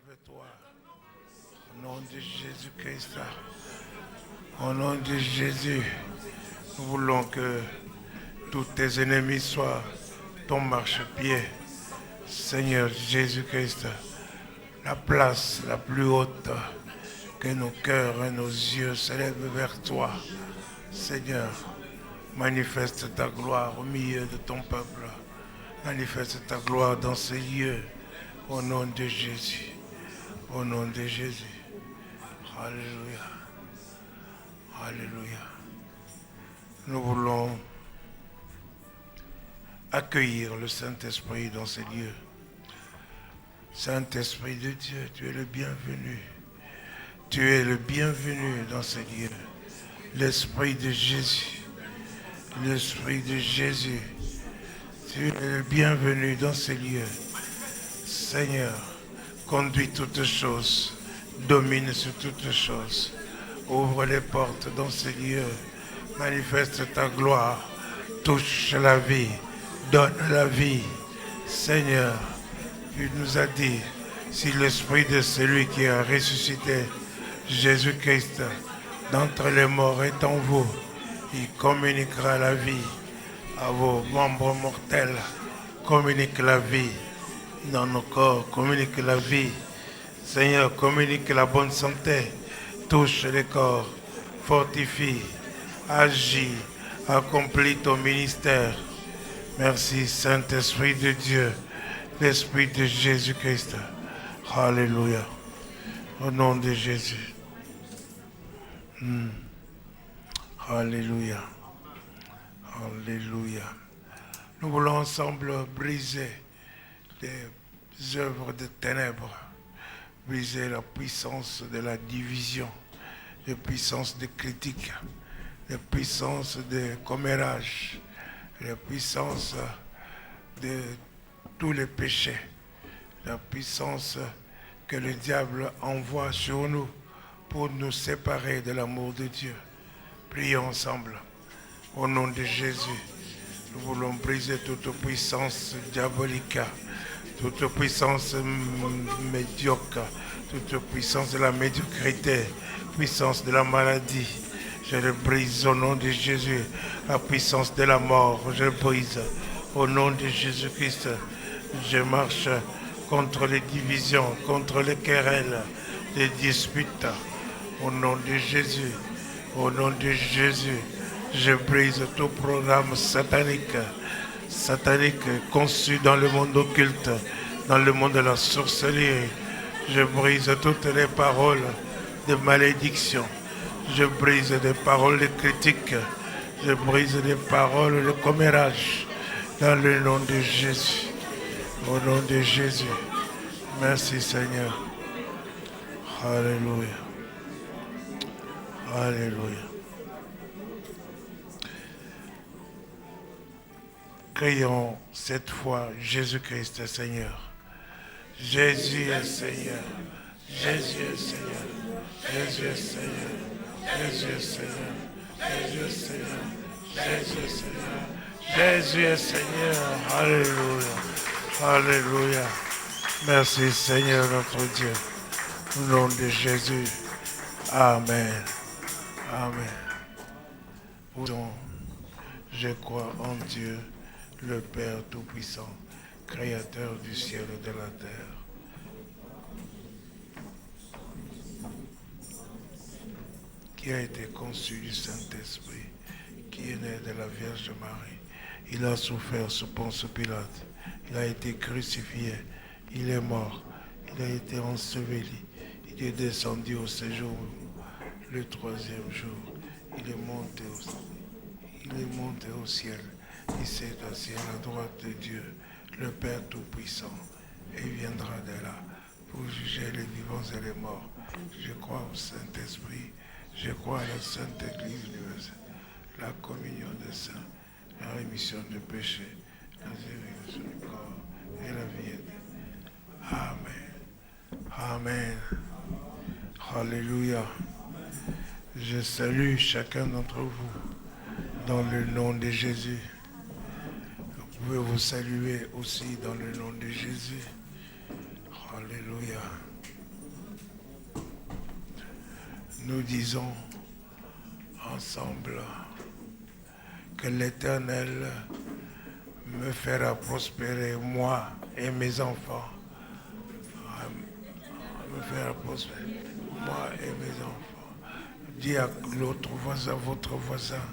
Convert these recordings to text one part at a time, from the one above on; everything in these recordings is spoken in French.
lève-toi. Au nom de Jésus-Christ. Au nom de Jésus, nous voulons que tous tes ennemis soient ton marchepied. Seigneur Jésus-Christ, la place la plus haute, que nos cœurs et nos yeux s'élèvent vers toi. Seigneur, manifeste ta gloire au milieu de ton peuple. Manifeste ta gloire dans ces lieux. Au nom de Jésus. Au nom de Jésus. Alléluia. Alléluia. Nous voulons accueillir le Saint-Esprit dans ces lieux. Saint-Esprit de Dieu, tu es le bienvenu. Tu es le bienvenu dans ces lieux. L'Esprit de Jésus. L'Esprit de Jésus. Tu es le bienvenu dans ces lieux. Seigneur, conduis toutes choses. Domine sur toutes choses. Ouvre les portes dans ces lieux. Manifeste ta gloire. Touche la vie. Donne la vie. Seigneur, tu nous as dit, si l'esprit de celui qui a ressuscité Jésus-Christ d'entre les morts est en vous, il communiquera la vie à vos membres mortels. Communique la vie dans nos corps. Communique la vie. Seigneur, communique la bonne santé. Touche les corps. Fortifie. Agis. Accomplis ton ministère. Merci, Saint-Esprit de Dieu. L'Esprit de Jésus-Christ. Alléluia. Au nom de Jésus. Alléluia. Alléluia. Nous voulons ensemble briser les œuvres de ténèbres, briser la puissance de la division, la puissance de critique, la puissance de commérage, la puissance de tous les péchés, la puissance que le diable envoie sur nous pour nous séparer de l'amour de Dieu. Prions ensemble. Au nom de Jésus, nous voulons briser toute puissance diabolique, toute puissance médiocre, toute puissance de la médiocrité, puissance de la maladie. Je le brise au nom de Jésus. La puissance de la mort, je le brise au nom de Jésus-Christ. Je marche contre les divisions, contre les querelles, les disputes. Au nom de Jésus, au nom de Jésus, je brise tout programme satanique conçu dans le monde occulte, dans le monde de la sorcellerie. Je brise toutes les paroles de malédiction. Je brise des paroles de critique. Je brise des paroles de commérage. Dans le nom de Jésus. Au nom de Jésus. Merci Seigneur. Alléluia. Alléluia. Crions cette fois Jésus-Christ est Seigneur. Jésus est Seigneur. Jésus est Seigneur. Jésus est Seigneur. Jésus est Seigneur. Jésus est Seigneur. Jésus est Seigneur. Jésus est Seigneur. Alléluia. Alléluia. Merci Seigneur notre Dieu. Au nom de Jésus. Amen. Amen. Je crois en Dieu, le Père Tout-Puissant, Créateur du ciel et de la terre. Qui a été conçu du Saint-Esprit, qui est né de la Vierge Marie. Il a souffert sous Ponce Pilate. Il a été crucifié. Il est mort. Il a été enseveli. Il est descendu au séjour le troisième jour. Il est monté au ciel. Il s'est assis à la droite de Dieu, le Père Tout-Puissant. Et il viendra de là pour juger les vivants et les morts. Je crois au Saint-Esprit. Je crois à la Sainte Église universelle, la communion des saints, la rémission des péchés, la résurrection du corps et la vie éternelle. Amen. Amen. Alléluia. Je salue chacun d'entre vous dans le nom de Jésus. Vous pouvez vous saluer aussi dans le nom de Jésus. Alléluia. nous disons ensemble que l'Éternel me fera prospérer, moi et mes enfants. Me fera prospérer, moi et mes enfants. Dis à l'autre voisin, votre voisin,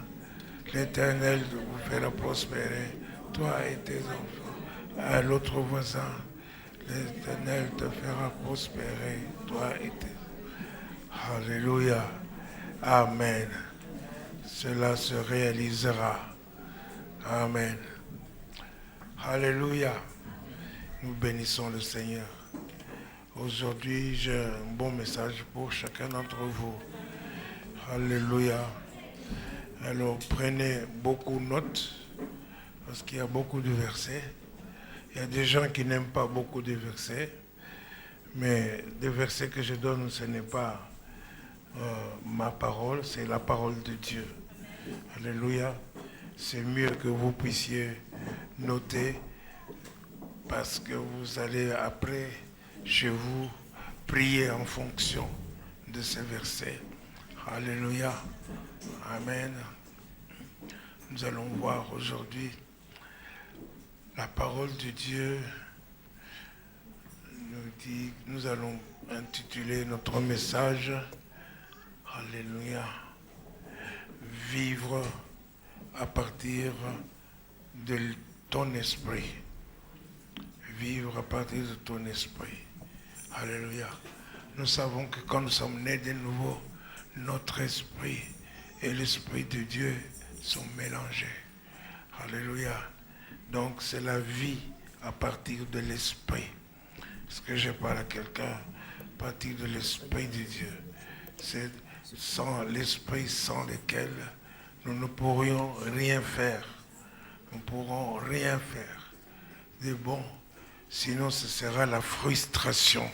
l'Éternel vous fera prospérer, toi et tes enfants. À l'autre voisin, l'Éternel te fera prospérer, toi et tes enfants. Alléluia. Amen. Cela se réalisera. Amen. Alléluia. Nous bénissons le Seigneur. Aujourd'hui, j'ai un bon message pour chacun d'entre vous. Alléluia. Alors, prenez beaucoup de notes, parce qu'il y a beaucoup de versets. Il y a des gens qui n'aiment pas beaucoup de versets, mais des versets que je donne, ce n'est pas ma parole, c'est la parole de Dieu. Alléluia. C'est mieux que vous puissiez noter, parce que vous allez après, chez vous, prier en fonction de ces versets. Alléluia. Amen. Nous allons voir aujourd'hui la parole de Dieu nous dit, nous allons intituler notre message, Alléluia, vivre à partir de ton esprit. Vivre à partir de ton esprit. Alléluia. Nous savons que quand nous sommes nés de nouveau, notre esprit et l'esprit de Dieu sont mélangés. Alléluia. Donc c'est la vie à partir de l'esprit. Est-ce que je parle à quelqu'un à partir de l'esprit de Dieu? C'est sans l'esprit sans lequel nous ne pourrions rien faire. Nous ne pourrons rien faire de bon. Sinon ce sera la frustration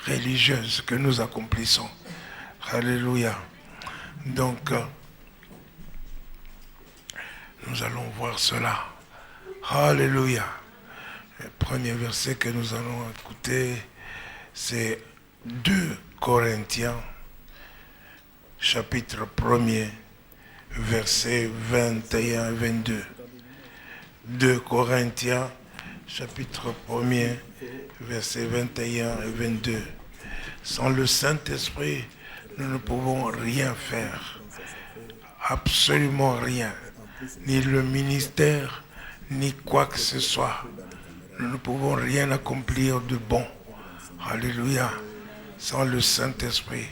religieuse que nous accomplissons. Alléluia. Donc, nous allons voir cela. Alléluia. Le premier verset que nous allons écouter, c'est 2 Corinthiens, chapitre 1er, versets 21 et 22. 2 Corinthiens, chapitre 1er, versets 21 et 22. Sans le Saint-Esprit, nous ne pouvons rien faire. Absolument rien. Ni le ministère, ni quoi que ce soit. Nous ne pouvons rien accomplir de bon. Alléluia. Sans le Saint-Esprit.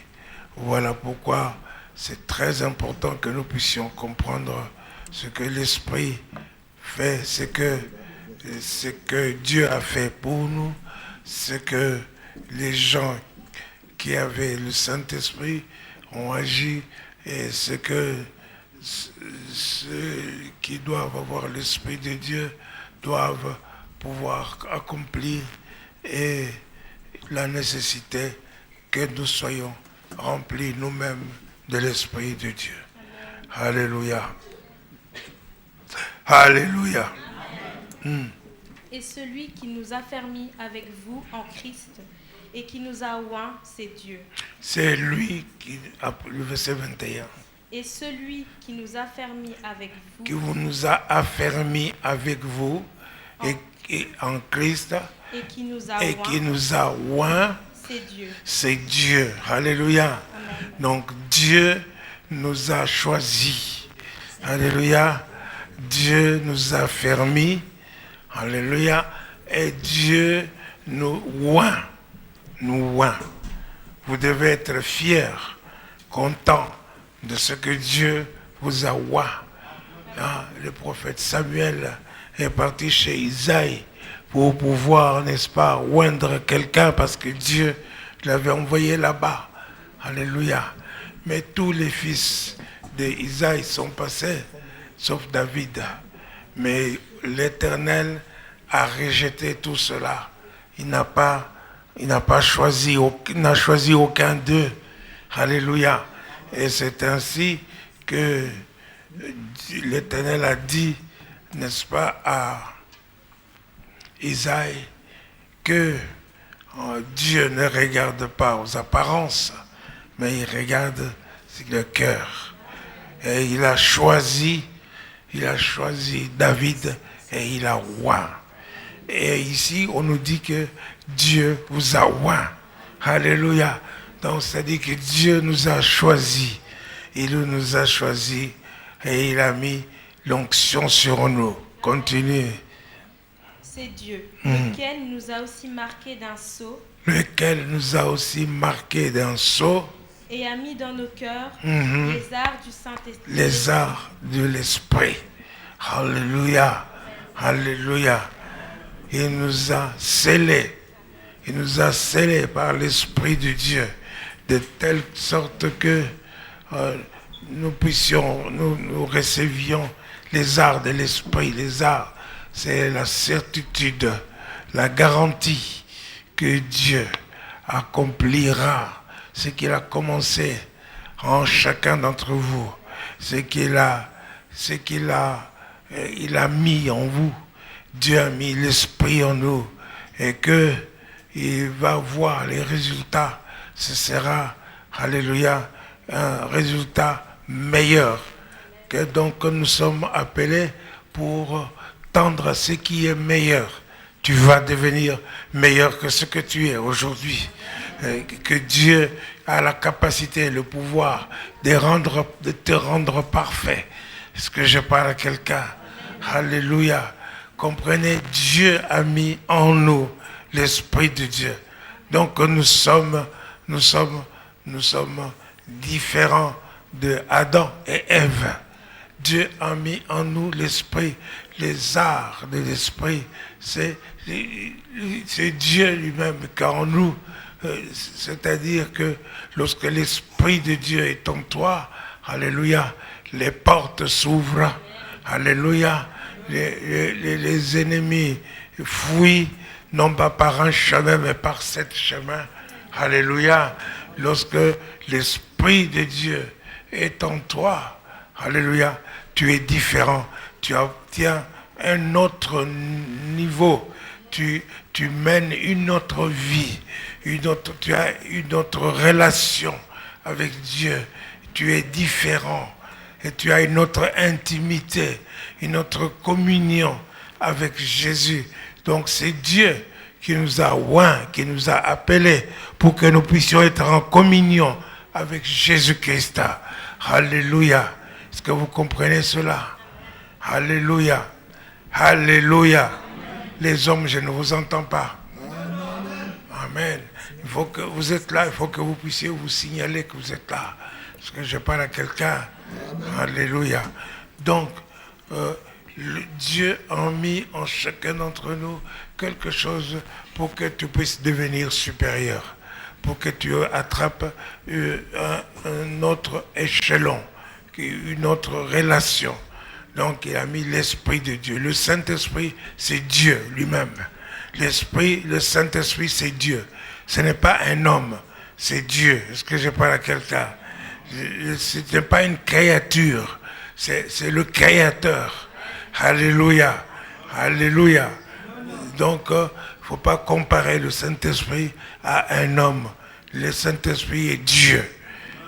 Voilà pourquoi c'est très important que nous puissions comprendre ce que l'Esprit fait, ce que Dieu a fait pour nous, ce que les gens qui avaient le Saint-Esprit ont agi, et ce que ceux qui doivent avoir l'Esprit de Dieu doivent pouvoir accomplir, et la nécessité que nous soyons remplis nous-mêmes de l'Esprit de Dieu. Alléluia. Alléluia. Et celui qui nous a fermis avec vous en Christ et qui nous a oints, c'est Dieu. C'est lui qui a le verset 21. Et celui qui nous a fermis avec vous. Qui nous a affermis avec vous et en Christ. Et qui nous a oints. C'est Dieu. C'est Dieu. Alléluia. Amen. Donc Dieu nous a choisis. Alléluia. Dieu nous a fermis. Alléluia. Et Dieu nous oint. Nous oint. Vous devez être fiers, contents de ce que Dieu vous a oint. Le prophète Samuel est parti chez Isaïe pour pouvoir, n'est-ce pas, oindre quelqu'un parce que Dieu l'avait envoyé là-bas. Alléluia. Mais tous les fils d'Isaïe sont passés, sauf David. Mais l'Éternel a rejeté tout cela. Il n'a choisi aucun d'eux. Alléluia. Et c'est ainsi que l'Éternel a dit, n'est-ce pas, à Isaïe, que Dieu ne regarde pas aux apparences, mais il regarde c'est le cœur. Et il a choisi David et il a oint. Et ici, on nous dit que Dieu vous a oint. Alléluia. Donc, c'est-à-dire que Dieu nous a choisis. Il nous a choisis et il a mis l'onction sur nous. Continuez. C'est Dieu, lequel nous a aussi marqués d'un sceau. Lequel nous a aussi marqués d'un sceau. Et a mis dans nos cœurs les arts du Saint-Esprit. Les arts de l'Esprit. Alléluia. Alléluia. Il nous a scellés. Il nous a scellés par l'Esprit de Dieu. De telle sorte que nous recevions les arts de l'Esprit. Les arts, c'est la certitude, la garantie que Dieu accomplira ce qu'il a commencé en chacun d'entre vous, il a mis en vous. Dieu a mis l'Esprit en nous et que il va voir les résultats. Ce sera, alléluia, un résultat meilleur. Que donc nous sommes appelés pour tendre à ce qui est meilleur. Tu vas devenir meilleur que ce que tu es aujourd'hui. Que Dieu a la capacité, le pouvoir de te rendre parfait. Est-ce que je parle à quelqu'un? Alléluia. Comprenez, Dieu a mis en nous l'Esprit de Dieu. Donc nous sommes différents de Adam et Ève. Dieu a mis en nous l'Esprit, les arts de l'Esprit. C'est Dieu lui-même qui est en nous. C'est-à-dire que lorsque l'Esprit de Dieu est en toi, alléluia, les portes s'ouvrent, alléluia, les ennemis fuient, non pas par un chemin, mais par 7 chemins, alléluia. Lorsque l'Esprit de Dieu est en toi, alléluia, tu es différent, tu obtiens un autre niveau, tu mènes une autre vie, tu as une autre relation avec Dieu, tu es différent et tu as une autre intimité, une autre communion avec Jésus. Donc c'est Dieu qui nous a oints, qui nous a appelés pour que nous puissions être en communion avec Jésus-Christ. Alléluia. Est-ce que vous comprenez cela? Alléluia. Alléluia. Les hommes, je ne vous entends pas. Amen. Il faut que vous êtes là, il faut que vous puissiez vous signaler que vous êtes là. Parce que je parle à quelqu'un. Alléluia. Donc, Dieu a mis en chacun d'entre nous quelque chose pour que tu puisses devenir supérieur, pour que tu attrapes un autre échelon, une autre relation. Donc il a mis l'Esprit de Dieu. Le Saint-Esprit, c'est Dieu lui-même. L'Esprit, le Saint-Esprit, c'est Dieu. Ce n'est pas un homme, c'est Dieu. Est-ce que je parle à quelqu'un? Ce n'est pas une créature, c'est le Créateur. Alléluia. Alléluia. Donc, il ne faut pas comparer le Saint-Esprit à un homme. Le Saint-Esprit est Dieu.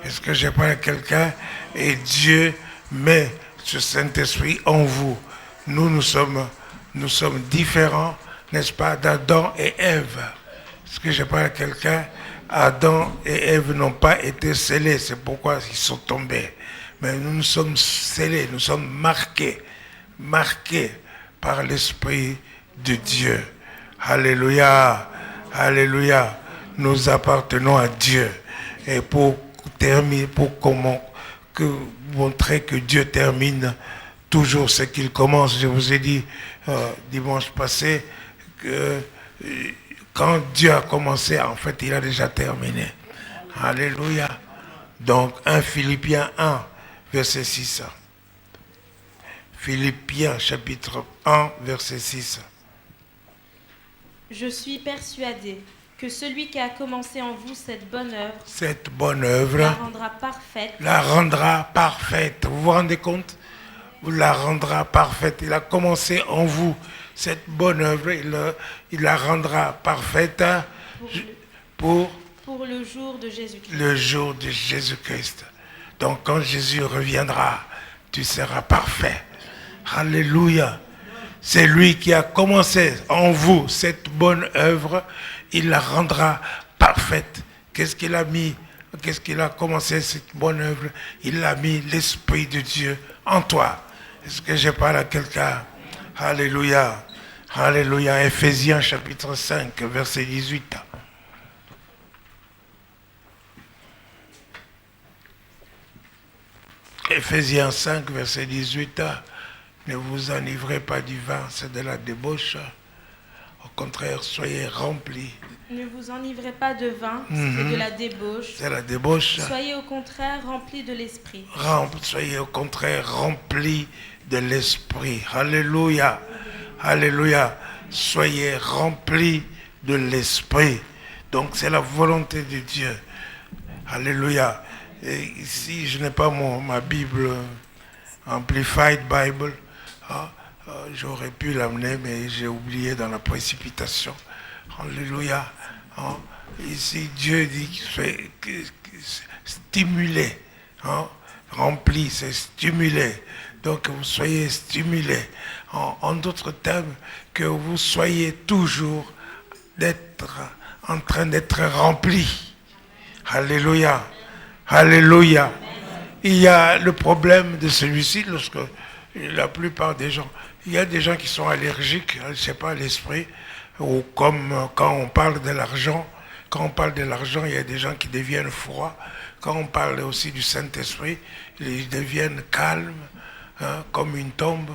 Est-ce que je parle à quelqu'un? Et Dieu met ce Saint-Esprit en vous. Nous sommes différents, n'est-ce pas, d'Adam et Ève. Est-ce que je parle à quelqu'un? Adam et Ève n'ont pas été scellés, c'est pourquoi ils sont tombés. Mais nous sommes scellés, nous sommes marqués par l'Esprit de Dieu. Alléluia, alléluia. Nous appartenons à Dieu. Et pour terminer, montrer que Dieu termine toujours ce qu'il commence, je vous ai dit dimanche passé que quand Dieu a commencé, en fait, il a déjà terminé. Alléluia. Donc, 1 Philippiens 1, verset 6. Philippiens, chapitre 1, verset 6. Je suis persuadé que celui qui a commencé en vous cette bonne œuvre, la rendra parfaite. Vous vous rendez compte? Vous la rendra parfaite. Il a commencé en vous cette bonne œuvre, il la rendra parfaite pour le jour de Jésus-Christ. Le jour de Jésus-Christ. Donc quand Jésus reviendra, tu seras parfait. Alléluia. C'est lui qui a commencé en vous cette bonne œuvre, il la rendra parfaite. Qu'est-ce qu'il a mis? Qu'est-ce qu'il a commencé cette bonne œuvre? Il a mis l'Esprit de Dieu en toi. Est-ce que je parle à quelqu'un? Alléluia. Alléluia. Éphésiens chapitre 5, verset 18. Éphésiens 5, verset 18. Ne vous enivrez pas du vin, c'est de la débauche. Au contraire, soyez remplis. Ne vous enivrez pas de vin, c'est de la débauche. C'est la débauche. Soyez au contraire remplis de l'esprit. Soyez au contraire remplis de l'esprit. Alléluia. Alléluia. Soyez remplis de l'esprit. Donc c'est la volonté de Dieu. Alléluia. Et ici, je n'ai pas ma Bible, Amplified Bible. J'aurais pu l'amener, mais j'ai oublié dans la précipitation. Alléluia. Ici, Dieu dit que stimuler. Rempli, c'est stimuler. Donc, que vous soyez stimulés. En d'autres termes, que vous soyez toujours en train d'être remplis. Alléluia. Alléluia. Il y a le problème de celui-ci, lorsque la plupart des gens, il y a des gens qui sont allergiques, je ne sais pas, à l'esprit, ou comme quand on parle de l'argent, il y a des gens qui deviennent froids. Quand on parle aussi du Saint-Esprit, ils deviennent calmes, comme une tombe.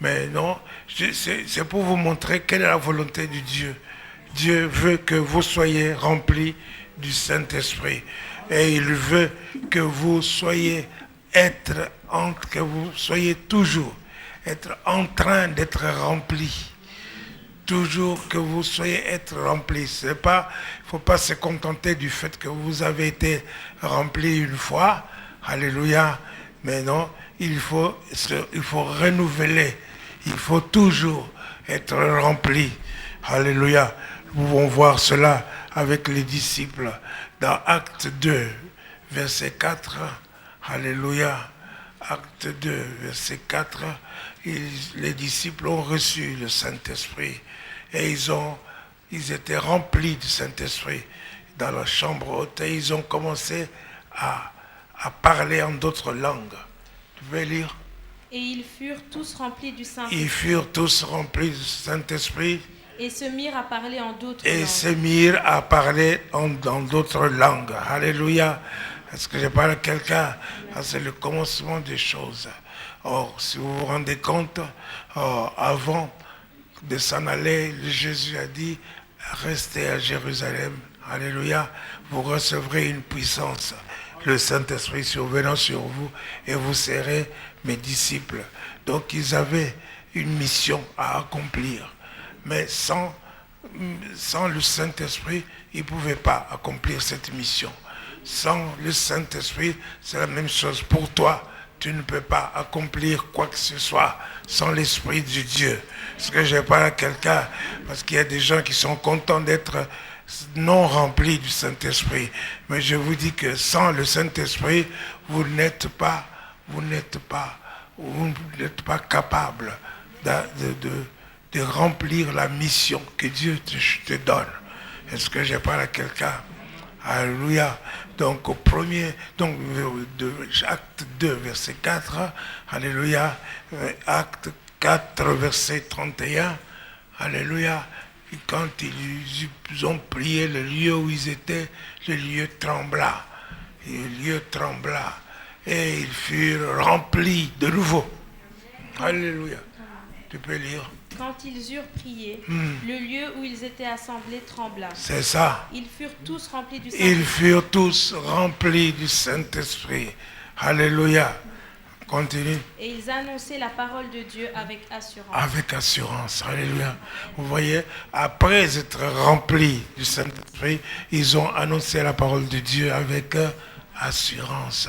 Mais non, c'est pour vous montrer quelle est la volonté de Dieu. Dieu veut que vous soyez remplis du Saint-Esprit. Et il veut que vous soyez toujours en train d'être remplis. Toujours que vous soyez être remplis. Il ne faut pas se contenter du fait que vous avez été rempli une fois. Alléluia. Mais non, il faut renouveler. Il faut toujours être rempli. Alléluia. Nous pouvons voir cela avec les disciples dans Acte 2, verset 4. Alléluia. Acte 2, verset 4. Les disciples ont reçu le Saint-Esprit et ils étaient remplis du Saint-Esprit dans la chambre haute et ils ont commencé à parler en d'autres langues. Tu veux lire? Et ils furent tous remplis du Saint-Esprit. Ils furent tous remplis du Saint-Esprit. Et se mirent à parler en d'autres langues. Et se mirent à parler dans d'autres langues. Alléluia. Est-ce que je parle à quelqu'un? C'est le commencement des choses. Or, si vous vous rendez compte, avant de s'en aller, Jésus a dit, restez à Jérusalem. Alléluia. Vous recevrez une puissance. Le Saint-Esprit survenant sur vous et vous serez mes disciples. Donc, ils avaient une mission à accomplir. Mais sans le Saint-Esprit, ils ne pouvaient pas accomplir cette mission. Sans le Saint-Esprit, c'est la même chose pour toi. Tu ne peux pas accomplir quoi que ce soit sans l'Esprit de Dieu. Est-ce que je parle à quelqu'un? Parce qu'il y a des gens qui sont contents d'être non remplis du Saint-Esprit. Mais je vous dis que sans le Saint-Esprit, vous n'êtes pas capable de remplir la mission que Dieu te donne. Est-ce que je parle à quelqu'un? Alléluia. Donc au premier, de Acte 2, verset 4, Alléluia. Acte 4, verset 31, Alléluia. Et quand ils ont prié, le lieu où ils étaient, le lieu trembla. Et le lieu trembla. Et ils furent remplis de nouveau. Alléluia. Tu peux lire. Quand ils eurent prié, le lieu où ils étaient assemblés trembla. C'est ça. Ils furent tous remplis du Saint-Esprit. Ils furent tous remplis du Saint-Esprit. Alléluia. Continue. Et ils annonçaient la parole de Dieu avec assurance. Avec assurance. Alléluia. Vous voyez, après être remplis du Saint-Esprit, ils ont annoncé la parole de Dieu avec assurance.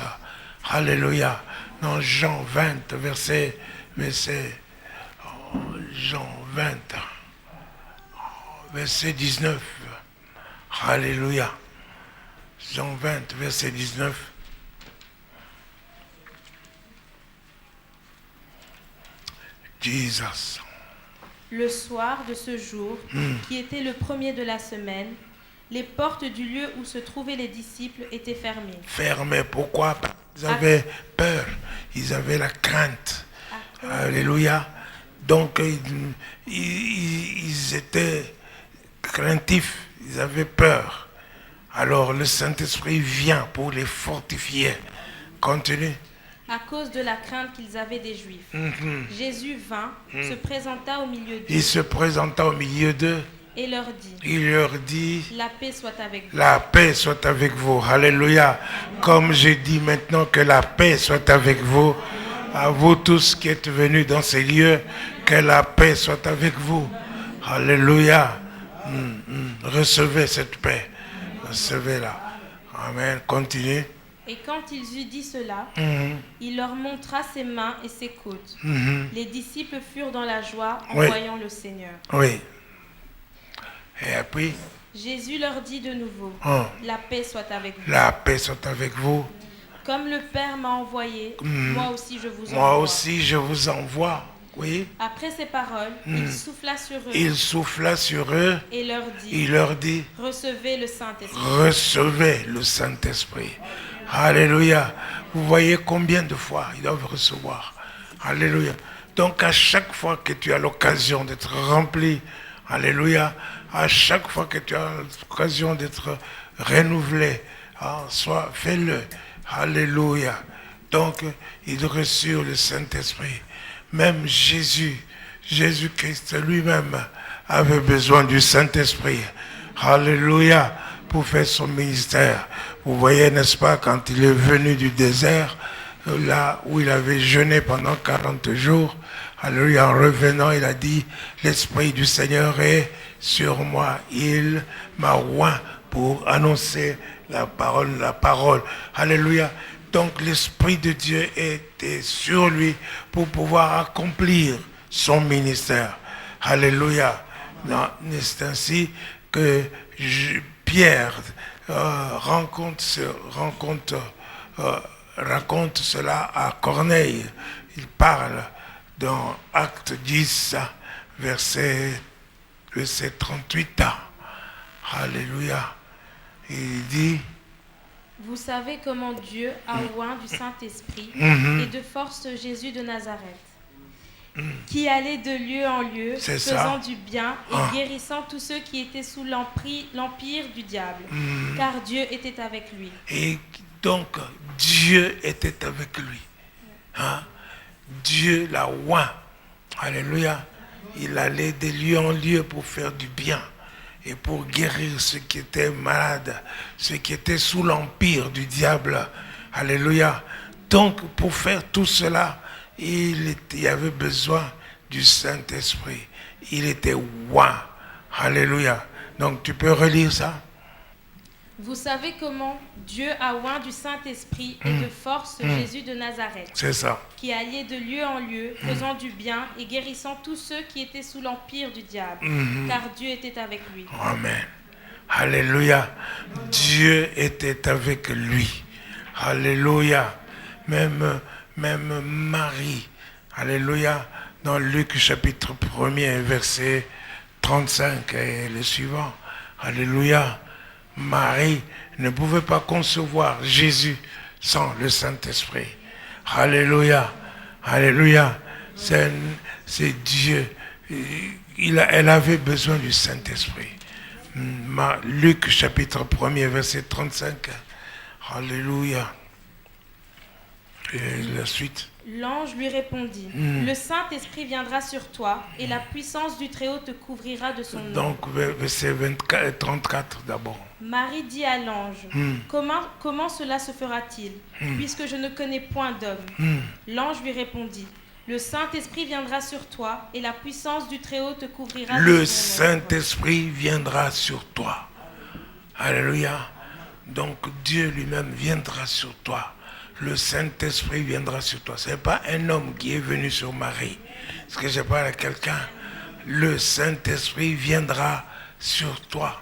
Alléluia. Dans Jean 20, verset Jean 20, verset 19. Alléluia. Jean 20, verset 19. Jesus. Le soir de ce jour, qui était le premier de la semaine, les portes du lieu où se trouvaient les disciples étaient fermées. Fermées, pourquoi? Ils avaient peur, ils avaient la crainte. Alléluia. Donc ils étaient craintifs, ils avaient peur. Alors le Saint-Esprit vient pour les fortifier. Continue. À cause de la crainte qu'ils avaient des Juifs. Jésus vint, se présenta au milieu d'eux. Il se présenta au milieu d'eux. Et leur dit. Il leur dit. La paix soit avec vous. La paix soit avec vous. Alléluia. Comme je dis maintenant que la paix soit avec vous. À vous tous qui êtes venus dans ces lieux, que la paix soit avec vous. Alléluia. Recevez cette paix. Recevez-la. Amen. Continuez. Et quand ils eut dit cela, il leur montra ses mains et ses côtes. Les disciples furent dans la joie en voyant le Seigneur. Oui. Et après, Jésus leur dit de nouveau, la paix soit avec vous. La paix soit avec vous. Comme le Père m'a envoyé, moi aussi je vous envoie. Moi aussi je vous envoie. Oui. Après ces paroles, il souffla sur eux. Il souffla sur eux. Et leur dit. Il leur dit. Recevez le Saint-Esprit. Recevez le Saint-Esprit. Alléluia. Vous voyez combien de fois ils doivent recevoir. Alléluia. Donc à chaque fois que tu as l'occasion d'être rempli, alléluia, à chaque fois que tu as l'occasion d'être renouvelé, soit fais-le. Alléluia. Donc ils reçurent le Saint-Esprit. Même Jésus-Christ lui-même avait besoin du Saint-Esprit. Alléluia. Pour faire son ministère. Vous voyez, n'est-ce pas, quand il est venu du désert, là où il avait jeûné pendant 40 jours, alléluia, en revenant, il a dit, l'Esprit du Seigneur est sur moi. Il m'a oint pour annoncer la parole. Alléluia. Donc l'Esprit de Dieu était sur lui pour pouvoir accomplir son ministère. Alléluia. C'est ainsi que Pierre raconte cela à Corneille. Il parle dans Acte 10, verset 38. Alléluia. Il dit, vous savez comment Dieu a oint du Saint-Esprit et de force Jésus de Nazareth, qui allait de lieu en lieu, faisant du bien et guérissant tous ceux qui étaient sous l'empire du diable, car Dieu était avec lui. Et donc, Dieu était avec lui. Dieu l'a oint. Alléluia. Il allait de lieu en lieu pour faire du bien et pour guérir ceux qui étaient malades, ceux qui étaient sous l'empire du diable. Alléluia. Donc, pour faire tout cela, il y avait besoin du Saint-Esprit. Il était oint. Alléluia. Donc tu peux relire ça. Vous savez comment Dieu a oint du Saint-Esprit et de force Jésus de Nazareth. C'est ça. Qui allait de lieu en lieu, faisant du bien et guérissant tous ceux qui étaient sous l'empire du diable. Car Dieu était avec lui. Amen. Alléluia. Dieu était avec lui. Alléluia. Même Marie, alléluia, dans Luc chapitre 1er, verset 35 et le suivant, alléluia, Marie ne pouvait pas concevoir Jésus sans le Saint-Esprit. Alléluia, alléluia, c'est Dieu, elle avait besoin du Saint-Esprit. Luc chapitre 1er, verset 35, alléluia. Et la suite. L'ange lui répondit, le Saint-Esprit viendra sur toi et la puissance du Très-Haut te couvrira de son nom. Donc, verset 34 d'abord. Marie dit à l'ange, comment cela se fera-t-il, puisque je ne connais point d'homme? L'ange lui répondit, le Saint-Esprit viendra sur toi et la puissance du Très-Haut te couvrira de son nom. Le Saint-Esprit viendra sur toi. Alléluia. Donc, Dieu lui-même viendra sur toi. Le Saint-Esprit viendra sur toi. Ce n'est pas un homme qui est venu sur Marie. Est-ce que je parle à quelqu'un? Le Saint-Esprit viendra sur toi.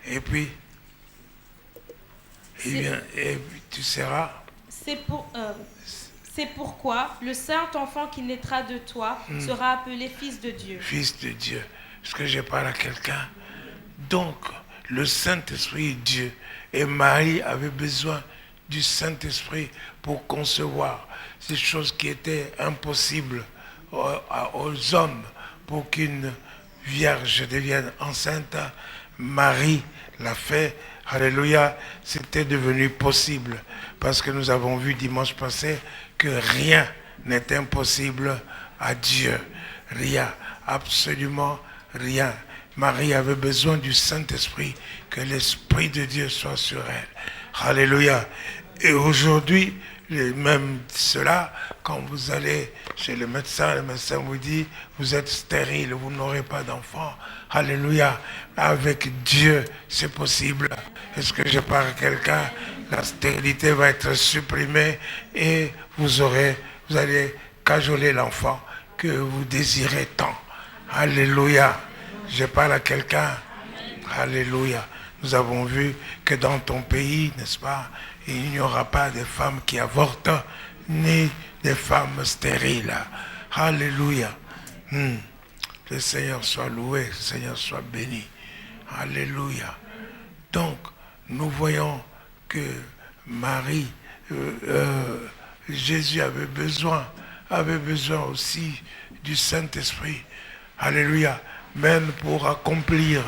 Et puis tu seras... C'est pour... C'est pourquoi le saint enfant qui naîtra de toi sera appelé fils de Dieu. Fils de Dieu. Est-ce que je parle à quelqu'un? Donc, le Saint-Esprit est Dieu. Et Marie avait besoin du Saint-Esprit pour concevoir ces choses qui étaient impossibles aux hommes pour qu'une vierge devienne enceinte. Marie l'a fait. Alléluia. C'était devenu possible. Parce que nous avons vu dimanche passé que rien n'est impossible à Dieu. Rien. Absolument rien. Marie avait besoin du Saint-Esprit, que l'Esprit de Dieu soit sur elle. Alléluia. Et aujourd'hui, même cela, quand vous allez chez le médecin vous dit, vous êtes stérile, vous n'aurez pas d'enfant. Alléluia. Avec Dieu, c'est possible. Est-ce que je parle à quelqu'un? La stérilité va être supprimée et vous allez cajoler l'enfant que vous désirez tant. Alléluia. Je parle à quelqu'un. Alléluia. Nous avons vu que dans ton pays, n'est-ce pas, il n'y aura pas de femmes qui avortent, ni de femmes stériles. Alléluia. Le Seigneur soit loué, le Seigneur soit béni. Alléluia. Donc, nous voyons que Marie, Jésus avait besoin aussi du Saint-Esprit. Alléluia. Même pour accomplir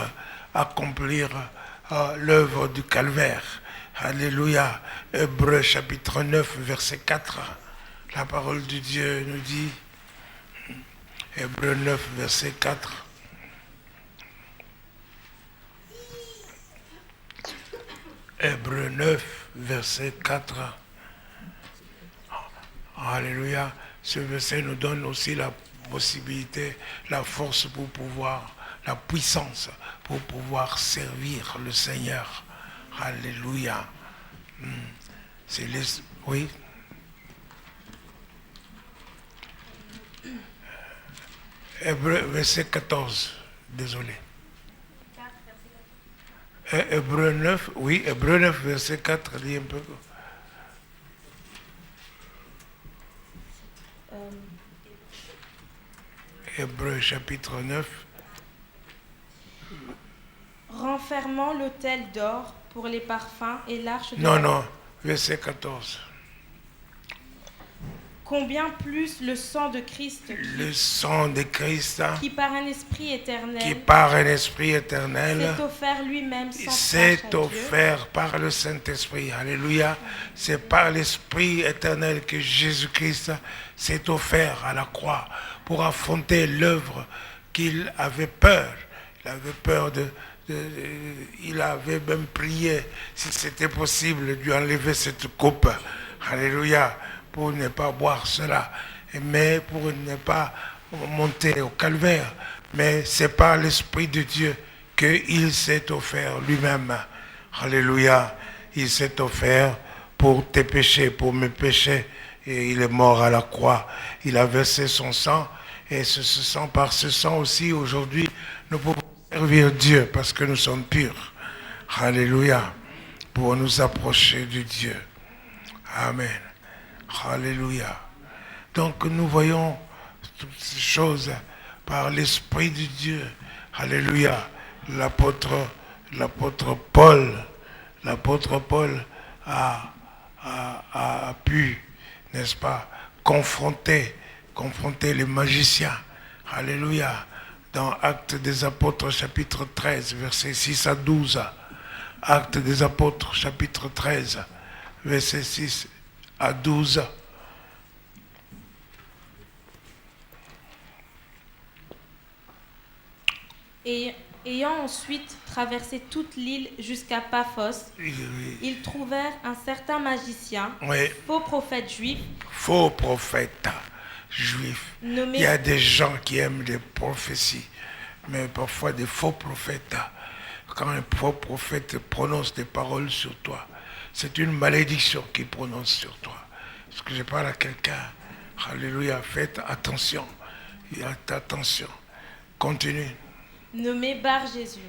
l'œuvre du calvaire. Alléluia. Hébreux chapitre 9, verset 4. La parole de Dieu nous dit, Hébreux 9, verset 4. Hébreux 9, verset 4. Alléluia. Ce verset nous donne aussi la possibilité, la force pour pouvoir, la puissance pour pouvoir servir le Seigneur. Alléluia. C'est oui. Hébreux, verset 14. Désolé. Hébreux 9, oui, Hébreux 9, verset 4, dit un peu. Hébreux chapitre 9. Renfermant l'autel d'or pour les parfums et l'arche de Non, verset 14. Combien plus le sang de Christ le sang de Christ qui par un esprit éternel s'est offert lui-même s'est offert par le Saint-Esprit. Alléluia. C'est par l'Esprit éternel que Jésus-Christ s'est offert à la croix pour affronter l'œuvre qu'il avait peur. Il avait peur il avait même prié si c'était possible de lui enlever cette coupe. Alléluia. Pour ne pas boire cela, mais pour ne pas monter au calvaire. Mais c'est par l'Esprit de Dieu qu'il s'est offert lui-même. Alléluia. Il s'est offert pour tes péchés, pour mes péchés. Et il est mort à la croix. Il a versé son sang. Et par ce sang aussi, aujourd'hui, nous pouvons servir Dieu parce que nous sommes purs. Alléluia. Pour nous approcher de Dieu. Amen. Alléluia. Donc nous voyons toutes ces choses par l'Esprit de Dieu. Alléluia. L'apôtre Paul a pu, n'est-ce pas, confronter les magiciens. Alléluia. Dans Actes des Apôtres chapitre 13, versets 6 à 12. Actes des Apôtres chapitre 13, versets 6 à 12. Et ayant ensuite traversé toute l'île jusqu'à Paphos, ils trouvèrent un certain magicien, faux prophète juif. Il y a des gens qui aiment les prophéties, mais parfois des faux prophètes. Quand un faux prophète prononce des paroles sur toi, c'est une malédiction qu'il prononce sur toi. Est-ce que je parle à quelqu'un? Alléluia, faites attention. Attention. Continue. Nommé Bar Jésus,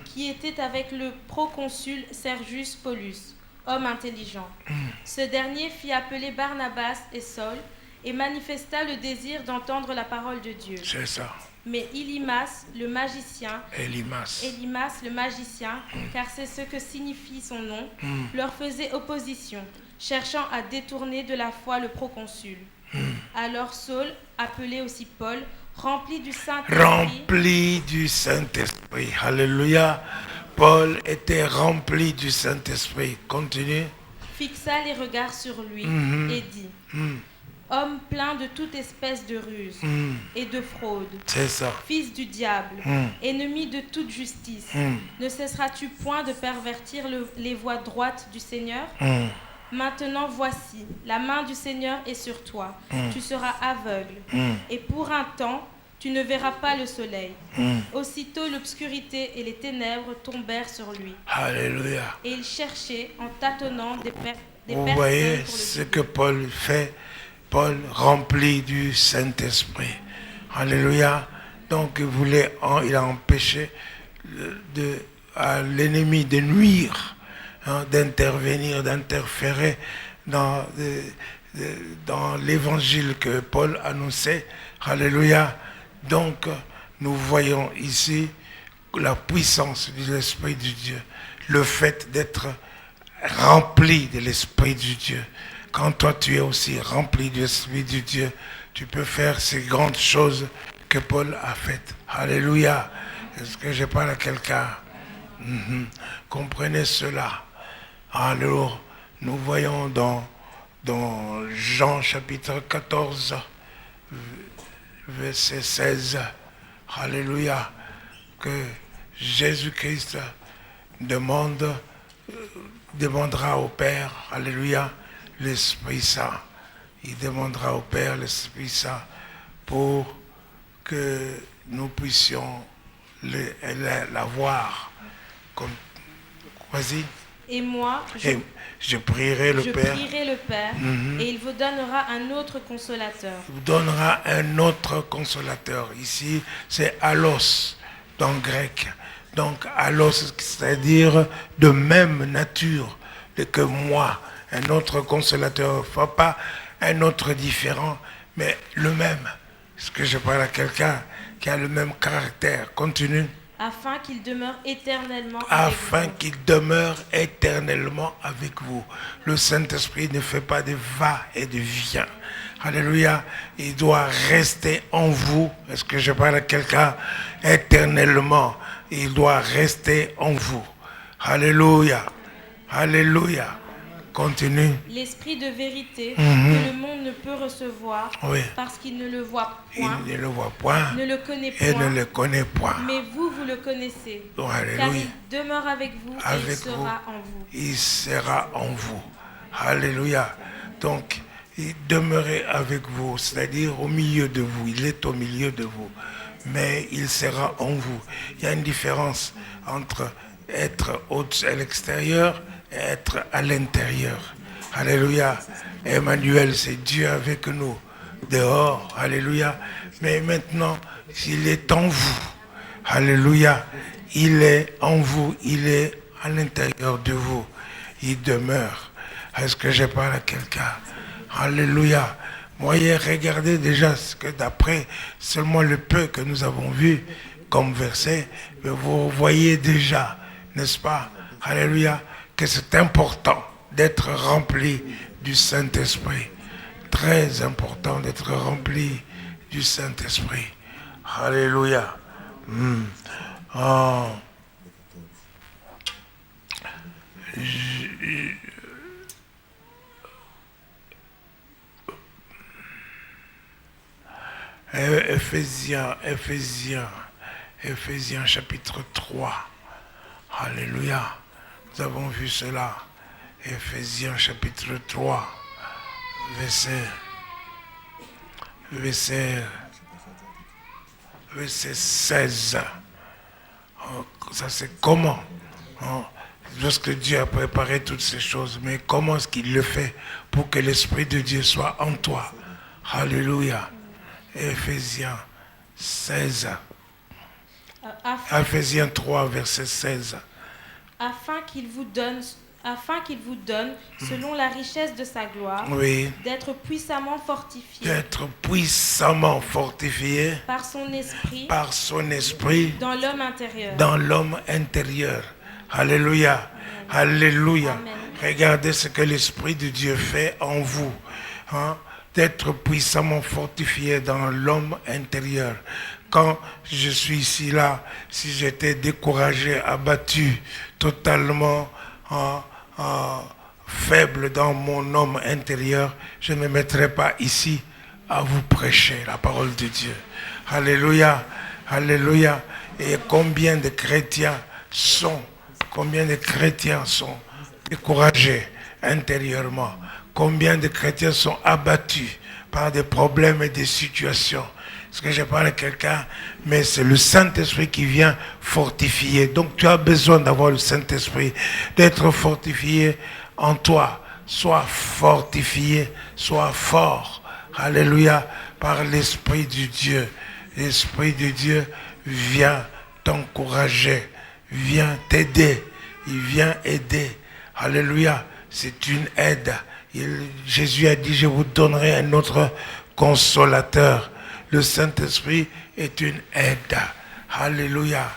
qui était avec le proconsul Sergius Paulus, homme intelligent. Ce dernier fit appeler Barnabas et Saul et manifesta le désir d'entendre la parole de Dieu. C'est ça. Mais Élymas le magicien, car c'est ce que signifie son nom, leur faisait opposition, cherchant à détourner de la foi le proconsul. Alors Saul, appelé aussi Paul, rempli du Saint-Esprit. Alléluia. Paul était rempli du Saint-Esprit. Continue. Fixa les regards sur lui et dit, homme plein de toute espèce de ruse et de fraude, c'est ça. Fils du diable, ennemi de toute justice, ne cesseras-tu point de pervertir les voies droites du Seigneur? Maintenant voici, la main du Seigneur est sur toi, tu seras aveugle, et pour un temps, tu ne verras pas le soleil. Aussitôt l'obscurité et les ténèbres tombèrent sur lui. Alléluia. Et il cherchait en tâtonnant des personnes. Vous voyez ce que Paul fait. Paul rempli du Saint-Esprit. Alléluia. Donc il a empêché à l'ennemi de nuire, d'intervenir, d'interférer dans l'évangile que Paul annonçait. Alléluia. Donc nous voyons ici la puissance de l'Esprit de Dieu, le fait d'être rempli de l'Esprit de Dieu. Quand toi tu es aussi rempli de l'Esprit de Dieu, tu peux faire ces grandes choses que Paul a faites. Alléluia. Est-ce que je parle à quelqu'un? Comprenez cela. Alors, nous voyons dans Jean chapitre 14, verset 16, alléluia, que Jésus-Christ demandera au Père, alléluia, l'Esprit Saint. Il demandera au Père l'Esprit Saint pour que nous puissions l'avoir. Vas-y. Et moi, je prierai le Père. Et il vous donnera un autre consolateur. Il vous donnera un autre consolateur. Ici, c'est allos, dans le grec. Donc, allos, c'est-à-dire de même nature que moi. Un autre consolateur, pas un autre différent, mais le même. Est-ce que je parle à quelqu'un qui a le même caractère? Continue. Afin qu'il demeure éternellement avec vous. Le Saint-Esprit ne fait pas de va et de vient. Alléluia. Il doit rester en vous. Est-ce que je parle à quelqu'un? Éternellement. Il doit rester en vous. Alléluia. Alléluia. Continue. L'esprit de vérité que le monde ne peut recevoir parce qu'il ne le voit point, il ne le voit point, ne le connaît point, et ne le connaît point. Mais vous le connaissez, car il demeure avec vous et il sera en vous. Il sera en vous. Alléluia. Donc, il demeurait avec vous, c'est-à-dire au milieu de vous. Il est au milieu de vous, mais il sera en vous. Il y a une différence entre être à l'extérieur et être à l'intérieur. Alléluia. Emmanuel, c'est Dieu avec nous. Dehors, alléluia. Mais maintenant, il est en vous. Alléluia. Il est en vous. Il est à l'intérieur de vous. Il demeure. Est-ce que je parle à quelqu'un? Alléluia. Voyez, regardez déjà ce que d'après seulement le peu que nous avons vu comme verset, vous voyez déjà, n'est-ce pas? Alléluia. Que c'est important d'être rempli du Saint-Esprit. Très important d'être rempli du Saint-Esprit. Alléluia. Oh. Éphésiens chapitre 3. Alléluia. Nous avons vu cela. Éphésiens chapitre 3, verset 16. Oh, ça c'est comment? Oh, lorsque Dieu a préparé toutes ces choses, mais comment est-ce qu'il le fait pour que l'Esprit de Dieu soit en toi? Alléluia. Éphésiens 16. Éphésiens 3, verset 16. Afin qu'il vous donne afin qu'il vous donne, selon la richesse de sa gloire, d'être puissamment fortifié. D'être puissamment fortifié. Par son esprit. Par son esprit. Dans l'homme intérieur. Dans l'homme intérieur. Alléluia. Alléluia. Amen. Regardez ce que l'Esprit de Dieu fait en vous. Hein? D'être puissamment fortifié dans l'homme intérieur. Quand je suis ici, là, si j'étais découragé, abattu, totalement faible dans mon homme intérieur, je ne me mettrais pas ici à vous prêcher la parole de Dieu. Alléluia. Alléluia. Et combien de chrétiens sont découragés intérieurement? Combien de chrétiens sont abattus par des problèmes et des situations? Est-ce que je parle à quelqu'un? Mais c'est le Saint-Esprit qui vient fortifier. Donc tu as besoin d'avoir le Saint-Esprit, d'être fortifié en toi. Sois fortifié, sois fort. Alléluia, par l'Esprit de Dieu. L'Esprit de Dieu vient t'encourager, vient t'aider. Il vient aider. Alléluia, c'est une aide. Jésus a dit, je vous donnerai un autre consolateur. Le Saint-Esprit est une aide. Alléluia.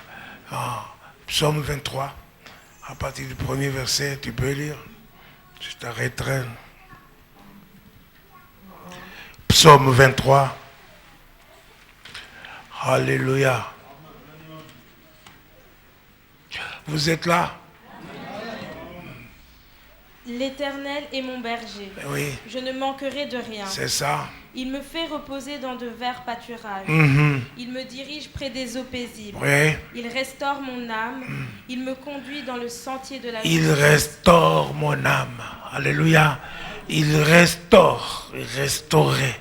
Psaume 23, à partir du premier verset, tu peux lire. Je t'arrêterai. Psaume 23. Alléluia. Vous êtes là? L'Éternel est mon berger. Oui. Je ne manquerai de rien. C'est ça. Il me fait reposer dans de verts pâturages. Il me dirige près des eaux paisibles. Oui. Il restaure mon âme. Il me conduit dans le sentier de la vie. Il restaure mon âme. Alléluia. Il restaure. Restaurer.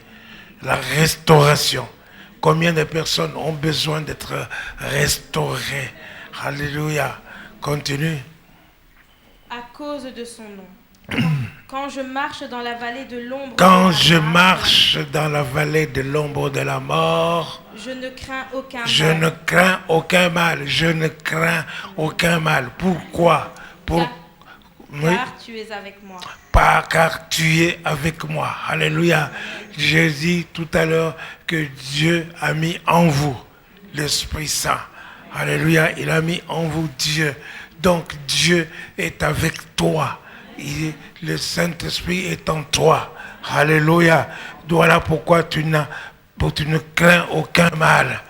La restauration. Combien de personnes ont besoin d'être restaurées? Alléluia. Continue. À cause de son nom. Quand je marche dans la vallée de l'ombre de la mort, je ne crains aucun mal. Je ne crains aucun mal. Je ne crains aucun mal. Pourquoi? Car tu es avec moi. Car tu es avec moi. Alléluia. J'ai dit tout à l'heure que Dieu a mis en vous l'Esprit Saint. Alléluia. Il a mis en vous Dieu. Donc Dieu est avec toi. Le Saint-Esprit est en toi. Alléluia. Voilà pourquoi tu ne crains aucun mal.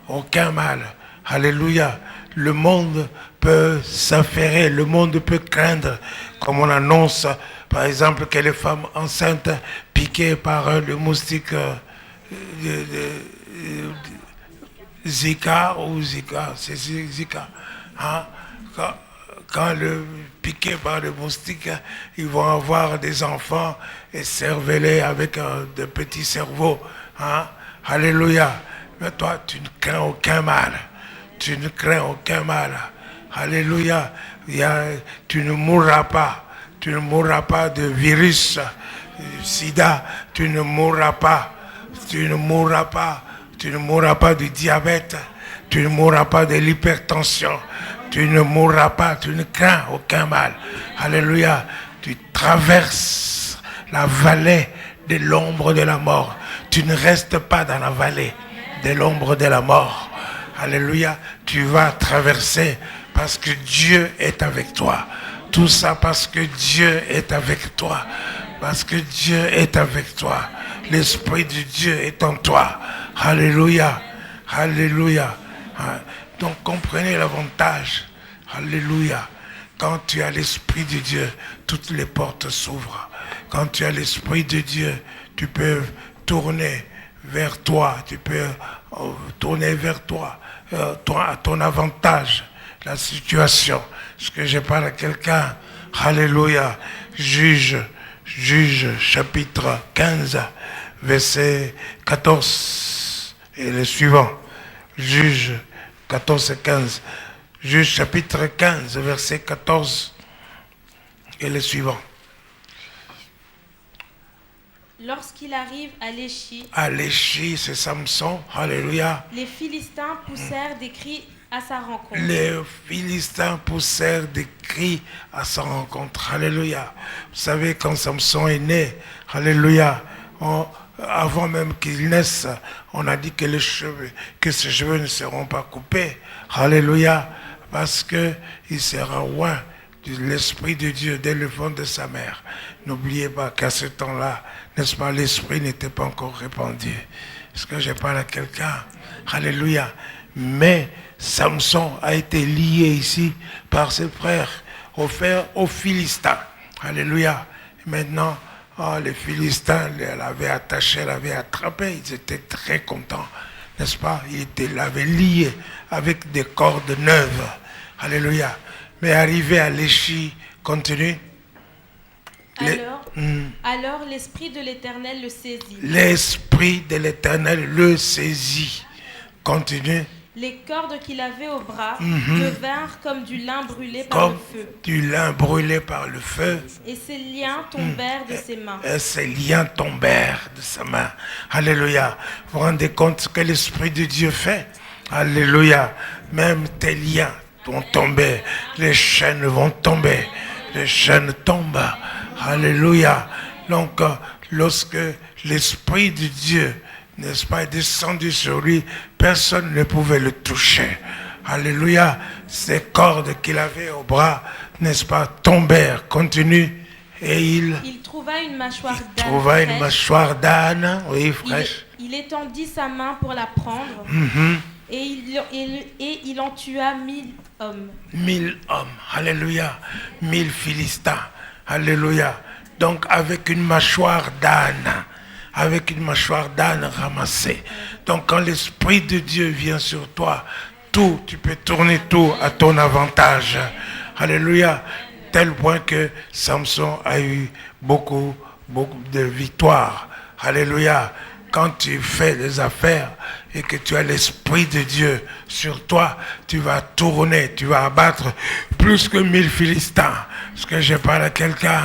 Aucun mal. Alléluia. Le monde peut s'affairer, le monde peut craindre. Comme on annonce, par exemple, que les femmes enceintes piquées par le moustique Zika ou Zika, c'est Zika. Hein? Quand le piqué par le moustique, ils vont avoir des enfants et cervelés avec de petits cerveaux. Hein? Alléluia. Mais toi, tu ne crains aucun mal. Tu ne crains aucun mal. Alléluia. Tu ne mourras pas. Tu ne mourras pas de virus, sida. Tu ne mourras pas. Tu ne mourras pas. Tu ne mourras pas du diabète. Tu ne mourras pas de l'hypertension. Tu ne mourras pas, tu ne crains aucun mal. Alléluia. Tu traverses la vallée de l'ombre de la mort. Tu ne restes pas dans la vallée de l'ombre de la mort. Alléluia. Tu vas traverser parce que Dieu est avec toi. Tout ça parce que Dieu est avec toi. Parce que Dieu est avec toi. L'Esprit de Dieu est en toi. Alléluia. Alléluia. Donc comprenez l'avantage. Alléluia. Quand tu as l'Esprit de Dieu, toutes les portes s'ouvrent. Quand tu as l'Esprit de Dieu, tu peux tourner vers toi. Tu peux tourner vers toi. À ton avantage. La situation. Est-ce que je parle à quelqu'un? Alléluia. Juge chapitre 15, verset 14 et le suivant. Juge 14 et 15. Juge chapitre 15, verset 14 et le suivant. Lorsqu'il arrive à Léchi, c'est Samson, alléluia. Les Philistins poussèrent des cris à sa rencontre. Les Philistins poussèrent des cris à sa rencontre. Alléluia. Vous savez, quand Samson est né, alléluia, avant même qu'il naisse, on a dit que ses cheveux ne seront pas coupés. Alléluia. Parce qu'il sera loin de l'Esprit de Dieu dès le ventre de sa mère. N'oubliez pas qu'à ce temps-là, n'est-ce pas, l'Esprit n'était pas encore répandu. Est-ce que je parle à quelqu'un? Alléluia. Mais Samson a été lié ici par ses frères aux Philistins. Alléluia. Et maintenant, les Philistins l'avaient attaché, l'avaient attrapé. Ils étaient très contents. N'est-ce pas? Il l'avait lié avec des cordes neuves. Alléluia. Mais arrivé à l'Échi, continue. Alors l'Esprit de l'Éternel le saisit. L'Esprit de l'Éternel le saisit. Continue. Les cordes qu'il avait au bras devinrent comme du lin brûlé par le feu. Du lin brûlé par le feu. Et ses liens tombèrent de ses mains. Et ses liens tombèrent de sa main. Alléluia. Vous vous rendez compte ce que l'Esprit de Dieu fait? Alléluia. Même tes liens vont tomber. Les chaînes vont tomber. Les chaînes tombent. Alléluia. Donc, lorsque l'Esprit de Dieu, n'est-ce pas, est descendu sur lui, personne ne pouvait le toucher. Alléluia. Ces cordes qu'il avait au bras, n'est-ce pas, tombèrent. Continue. Et il trouva une mâchoire d'âne. Il trouva une mâchoire d'âne, oui, fraîche. Il étendit sa main pour la prendre. Et il en tua 1000 hommes. 1000 hommes. Alléluia. 1000 Philistins. Alléluia. Donc avec une mâchoire d'âne. Avec une mâchoire d'âne ramassée. Donc quand l'Esprit de Dieu vient sur toi, tu peux tourner tout à ton avantage. Alléluia. Tel point que Samson a eu beaucoup de victoires. Alléluia. Quand tu fais des affaires et que tu as l'Esprit de Dieu sur toi, tu vas tourner, tu vas abattre plus que 1000 Philistins. Parce que je parle à quelqu'un,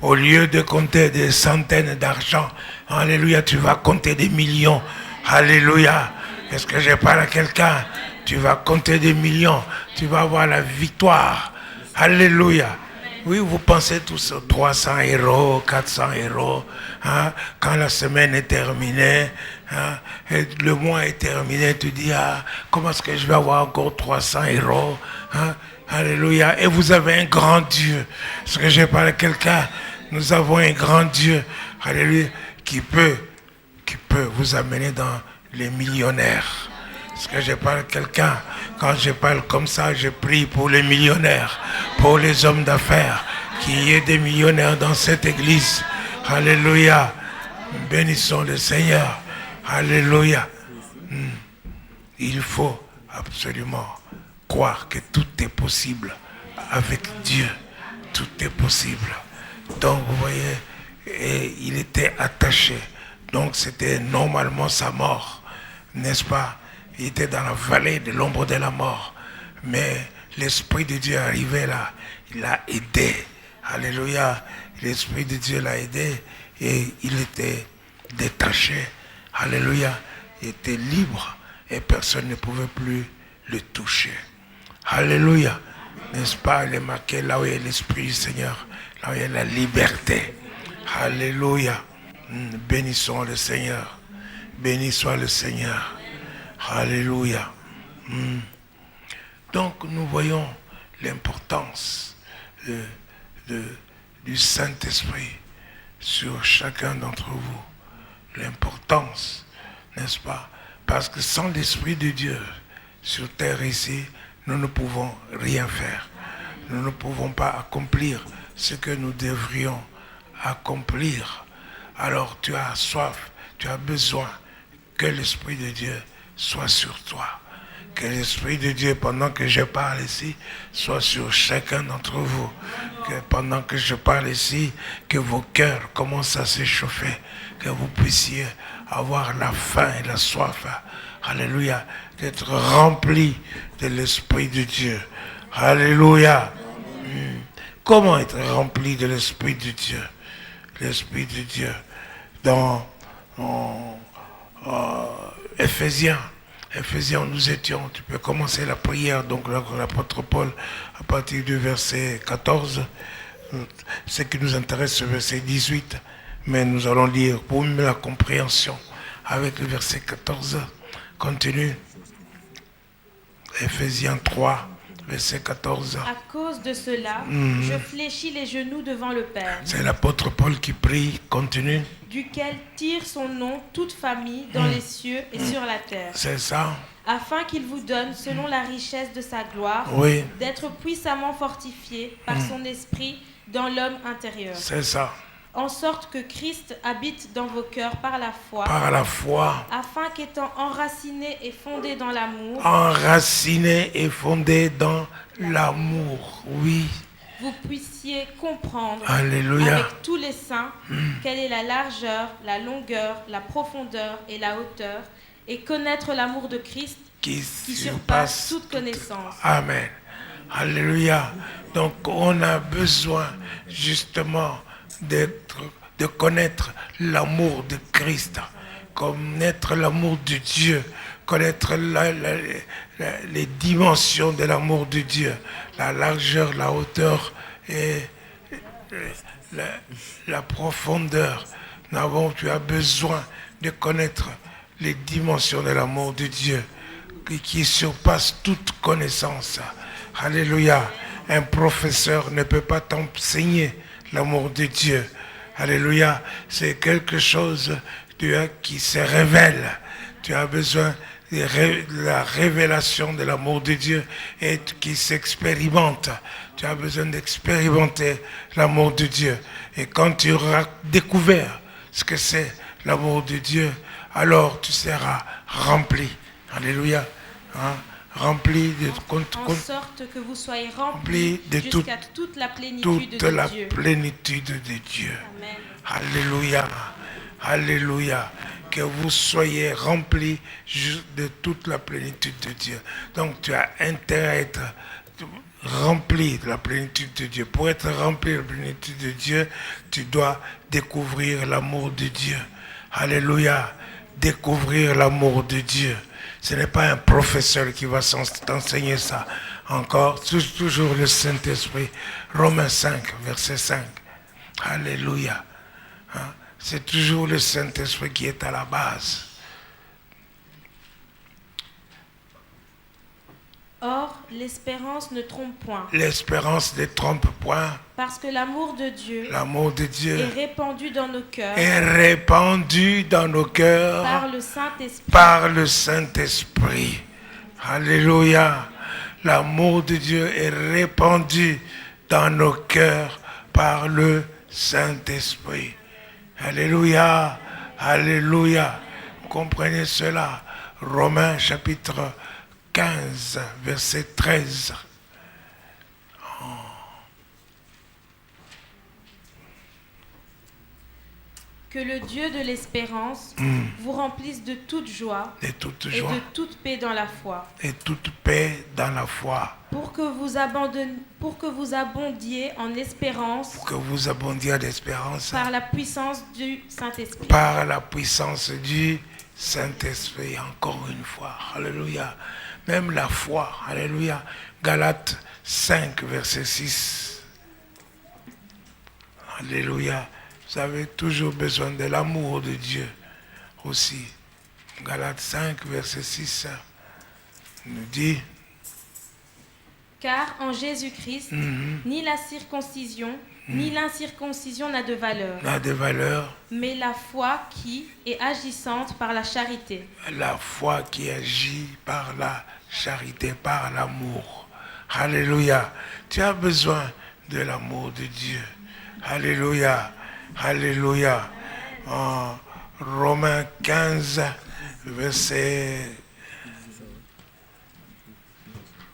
au lieu de compter des centaines d'argent, alléluia, tu vas compter des millions. Alléluia. Est-ce que je parle à quelqu'un? Tu vas compter des millions, tu vas avoir la victoire. Alléluia. Oui, vous pensez tous aux 300 €, 400 €, hein, quand la semaine est terminée, hein, et le mois est terminé, tu dis, comment est-ce que je vais avoir encore 300 €, hein? Alléluia. Et vous avez un grand Dieu. Est-ce que je parle à quelqu'un? Nous avons un grand Dieu, alléluia, qui peut vous amener dans les millionnaires. Est-ce que je parle à quelqu'un? Quand je parle comme ça, je prie pour les millionnaires, pour les hommes d'affaires, qu'il y ait des millionnaires dans cette église. Alléluia. Bénissons le Seigneur. Alléluia. Il faut absolument croire que tout est possible avec Dieu. Tout est possible. Donc vous voyez, et il était attaché. Donc c'était normalement sa mort, n'est-ce pas? Il était dans la vallée de l'ombre de la mort. Mais l'Esprit de Dieu arrivait là. Il l'a aidé. Alléluia. L'Esprit de Dieu l'a aidé. Et il était détaché. Alléluia. Il était libre. Et personne ne pouvait plus le toucher. Alléluia. N'est-ce pas? Il est marqué là où il y a l'Esprit du Seigneur. Là où il y a la liberté. Alléluia. Bénissons le Seigneur. Béni soit le Seigneur. Alléluia. Donc nous voyons l'importance du Saint-Esprit sur chacun d'entre vous. L'importance, n'est-ce pas? Parce que sans l'Esprit de Dieu sur terre ici, nous ne pouvons rien faire. Nous ne pouvons pas accomplir ce que nous devrions accomplir. Alors tu as soif, tu as besoin que l'Esprit de Dieu soit sur toi. Que l'Esprit de Dieu, pendant que je parle ici, soit sur chacun d'entre vous. Que pendant que je parle ici, que vos cœurs commencent à s'échauffer. Que vous puissiez avoir la faim et la soif. Alléluia. D'être remplis de l'Esprit de Dieu. Alléluia. Comment être rempli de l'Esprit de Dieu? L'Esprit de Dieu. Dans Éphésiens, Éphésiens, nous étions, tu peux commencer la prière, donc l'apôtre Paul, à partir du verset 14. Ce qui nous intéresse, c'est le verset 18, mais nous allons lire pour mieux la compréhension avec le verset 14. Continue. Éphésiens 3, verset 14. À cause de cela, je fléchis les genoux devant le Père. C'est l'apôtre Paul qui prie, continue. Duquel tire son nom toute famille dans les cieux et sur la terre. C'est ça. Afin qu'il vous donne, selon la richesse de sa gloire, d'être puissamment fortifié par son esprit dans l'homme intérieur. C'est ça. En sorte que Christ habite dans vos cœurs par la foi. Par la foi. Afin qu'étant enraciné et fondé dans l'amour. Enraciné et fondé dans l'amour, oui. Vous puissiez comprendre, Alléluia, avec tous les saints, quelle est la largeur, la longueur, la profondeur et la hauteur, et connaître l'amour de Christ qui surpasse toute connaissance. Amen. Alléluia. Donc on a besoin justement de connaître l'amour de Christ, connaître l'amour de Dieu, connaître les dimensions de l'amour de Dieu, la largeur, la hauteur et la profondeur. Tu as besoin de connaître les dimensions de l'amour de Dieu qui surpasse toute connaissance. Alléluia. Un professeur ne peut pas t'enseigner l'amour de Dieu. Alléluia. C'est quelque chose qui se révèle. Tu as besoin de la révélation de l'amour de Dieu et qui s'expérimente. Tu as besoin d'expérimenter l'amour de Dieu. Et quand tu auras découvert ce que c'est l'amour de Dieu, alors tu seras rempli. Alléluia. Hein? Rempli de en sorte que vous soyez remplis de jusqu'à toute la plénitude de Dieu. Plénitude de Dieu. Amen. Alléluia. Alléluia. Que vous soyez remplis de toute la plénitude de Dieu. Donc tu as intérêt à être rempli de la plénitude de Dieu. Pour être rempli de la plénitude de Dieu, tu dois découvrir l'amour de Dieu. Alléluia. Découvrir l'amour de Dieu. Ce n'est pas un professeur qui va t'enseigner ça. Encore, toujours le Saint-Esprit. Romains 5, verset 5. Alléluia. Hein? C'est toujours le Saint-Esprit qui est à la base. Or, l'espérance ne trompe point. L'espérance ne trompe point. Parce que l'amour de Dieu est répandu dans nos cœurs. Par le Saint-Esprit. Par le Saint-Esprit. Alléluia. L'amour de Dieu est répandu dans nos cœurs par le Saint-Esprit. Alléluia. Alléluia. Vous comprenez cela? Romains chapitre 15, verset 13. Que le Dieu de l'espérance vous remplisse de toute joie et de toute paix dans la foi. Et toute paix dans la foi. Pour que vous abondiez en espérance. Pour que vous abondiez en espérance. Par la puissance du Saint-Esprit. Par la puissance du Saint-Esprit, encore une fois. Alléluia. Même la foi. Alléluia. Galates 5, verset 6. Alléluia. Vous avez toujours besoin de l'amour de Dieu aussi. Galates 5, verset 6 nous dit: Car en Jésus-Christ, ni la circoncision, ni l'incirconcision n'a de valeur. Mais la foi qui est agissante par la charité. La foi qui agit par la charité, par l'amour. Alléluia. Tu as besoin de l'amour de Dieu. Alléluia. Alléluia. En Romains 15,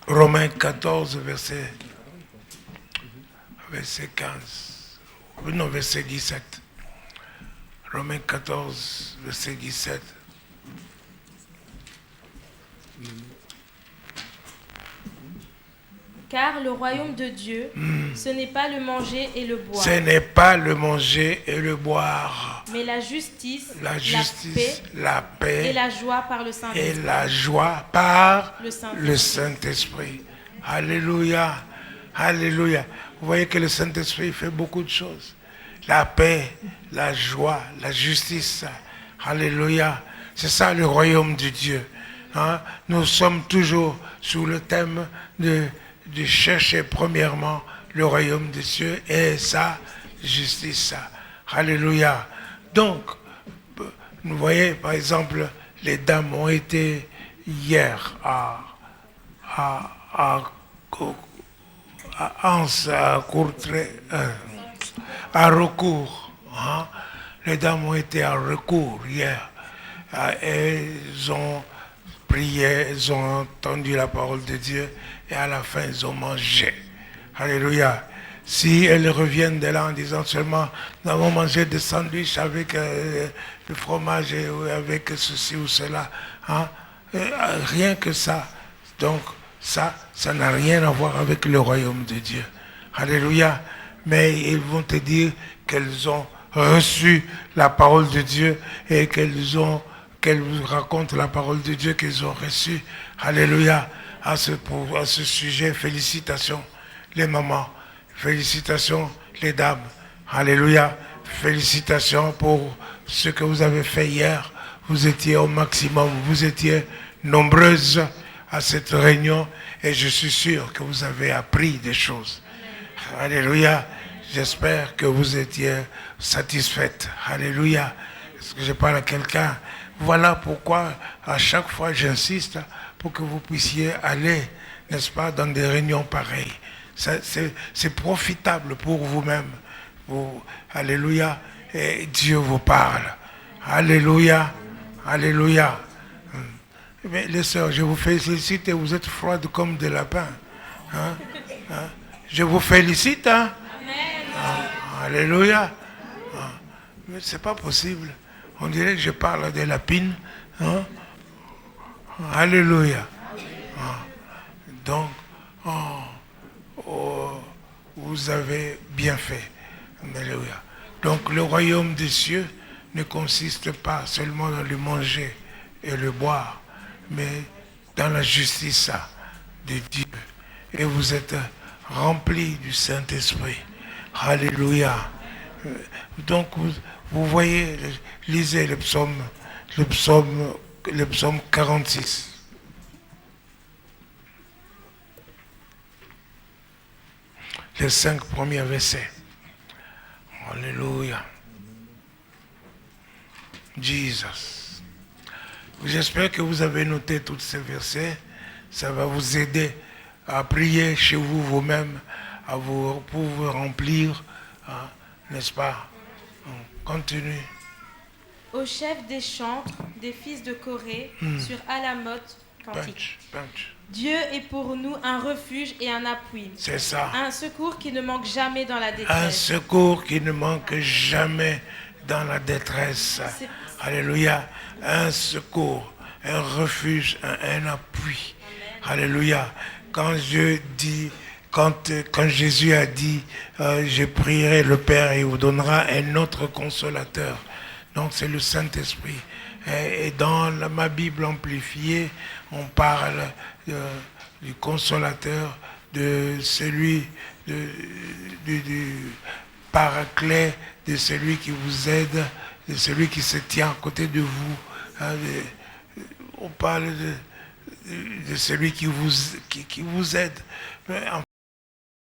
Romains 14, verset 15. Non, verset 17. Romains 14, verset 17. Car le royaume de Dieu, ce n'est pas le manger et le boire. Ce n'est pas le manger et le boire. Mais la justice, la paix et la joie par le Saint-Esprit. Et la joie par le Saint-Esprit. Alléluia. Alléluia. Vous voyez que le Saint-Esprit fait beaucoup de choses. La paix, la joie, la justice. Alléluia. C'est ça le royaume de Dieu. Hein? Nous sommes toujours sous le thème de chercher premièrement le royaume de Dieu et sa justice. Alléluia. Donc, vous voyez, par exemple, les dames ont été hier à recours. Hein? Les dames ont été à recours hier. Elles ont prié, elles ont entendu la parole de Dieu et à la fin, elles ont mangé. Alléluia. Si elles reviennent de là en disant seulement, nous avons mangé des sandwichs avec le fromage et avec ceci ou cela, hein? Rien que ça. Donc, ça n'a rien à voir avec le royaume de Dieu. Alléluia. Mais ils vont te dire qu'elles ont reçu la parole de Dieu et qu'elles vous racontent la parole de Dieu qu'ils ont reçue. Alléluia. À ce sujet, félicitations les mamans, félicitations les dames. Alléluia. Félicitations pour ce que vous avez fait hier. Vous étiez au maximum, vous étiez nombreuses à cette réunion et je suis sûr que vous avez appris des choses. Alléluia. J'espère que vous étiez satisfaites. Alléluia. Est-ce que je parle à quelqu'un? Voilà pourquoi à chaque fois j'insiste pour que vous puissiez aller, n'est-ce pas, dans des réunions pareilles. C'est profitable pour vous-même. Alléluia. Et Dieu vous parle. Alléluia. Alléluia. Mais les sœurs, je vous félicite et vous êtes froides comme des lapins. Hein? Hein? Je vous félicite. Hein? Ah, alléluia. Ah, mais c'est pas possible. On dirait que je parle des lapines. Hein? Alléluia. Ah, donc, vous avez bien fait. Alléluia. Donc le royaume des cieux ne consiste pas seulement dans le manger et le boire, mais dans la justice de Dieu. Et vous êtes remplis du Saint-Esprit. Alléluia. Donc vous voyez, lisez le psaume 46. Les 5 premiers versets. Alléluia. Jesus. J'espère que vous avez noté tous ces versets. Ça va vous aider à prier chez vous-même, pour vous remplir, hein, n'est-ce pas? On continue. Au chef des chantres, des fils de Corée, sur Alamoth, cantique. Dieu est pour nous un refuge et un appui. C'est ça. Un secours qui ne manque jamais dans la détresse. Un secours qui ne manque jamais dans la détresse. Alléluia. Un secours, un refuge, un appui. Amen. Alléluia. Quand Jésus a dit, je prierai le Père et il vous donnera un autre consolateur. Donc c'est le Saint-Esprit. Et dans ma Bible amplifiée, on parle du consolateur, de celui du paraclet, de celui qui vous aide, de celui qui se tient à côté de vous. On parle de celui qui vous aide. En